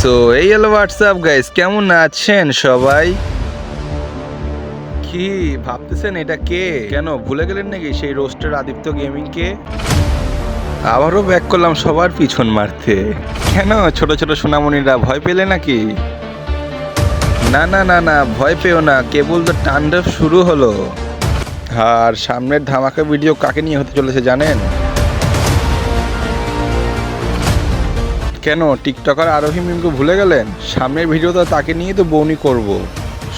So এই হলো WhatsApp guys, কেমন আছেন সবাই? কি ভাবতেছেন এটা কে? কেন ভুলে গেলেন নাকি সেই রোস্টার আদিত্য গেমিং কে? আবারও ব্যাক করলাম সবার পিছন মারতে। কেন ছোট ছোট সোনামণিরা ভয় পেলে নাকি? না না না না, ভয় পেও না, কেবল তো টান্ডব শুরু হলো। আর সামনের ধামাকা ভিডিও কাকে নিয়ে হতে চলেছে জানেন? কেন টিকটকার আরোহী মিমকে ভুলে গেলেন? সামনের ভিডিওটা তাকে নিয়ে তো বউনি করব।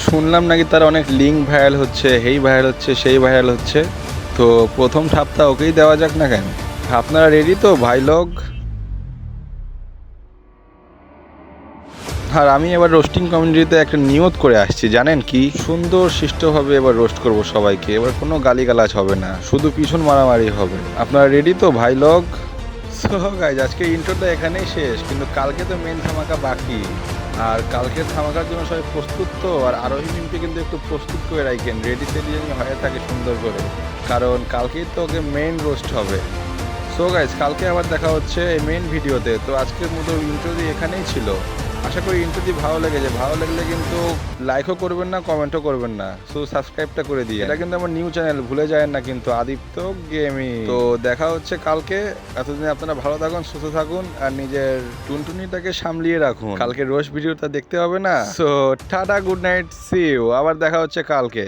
শুনলাম নাকি তার অনেক লিঙ্ক ভাইরাল হচ্ছে, এই ভাইরাল হচ্ছে, সেই ভাইরাল হচ্ছে। তো প্রথম ঠাপটা ওকেই দেওয়া যাক না কেন? আপনারা রেডি তো ভাই লোক? আর আমি এবার রোস্টিং কমিউনিটিতে একটা নিয়ত করে আসছি, জানেন কি? সুন্দর শিষ্টভাবে এবার রোস্ট করব সবাইকে। এবার কোনো গালিগালাজ হবে না, শুধু পিছন মারামারি হবে। আপনারা রেডি তো ভাই লোক? সো গাইজ, আজকে ইন্ট্রোটা এখানেই শেষ, কিন্তু কালকে তো মেন ধামাকা বাকি। আর কালকের ধামাকার জন্য সবাই প্রস্তুত তো? আর আরোহী মিমকে কিন্তু একটু প্রস্তুত করে রাখেন, রেডি সেডি যেন হয়ে থাকে সুন্দর করে, কারণ কালকেই তো ওকে মেন রোস্ট হবে। সো গাইজ, কালকে আবার দেখা হচ্ছে এই মেন ভিডিওতে। তো আজকের মতো ইন্ট্রোটি এখানেই ছিল। আশা করি ইন্ট্রোটি ভালো লেগেছে। ভালো লাগলে কিন্তু লাইকও করবেন না, কমেন্টও করবেন না, শুধু সাবস্ক্রাইবটা করে দিয়ে। এটা কিন্তু আমার নিউ চ্যানেল, ভুলে যায় না কিন্তু, আদিত্য গেমিং। তো দেখা হচ্ছে কালকে। এতদিন আপনারা ভালো থাকুন, সুস্থ থাকুন, আর নিজের টুনটুনিটাকে সামলিয়ে রাখুন। কালকে রোজ ভিডিওটা দেখতে হবে না? So tata, good night, see you. আবার দেখা হচ্ছে কালকে।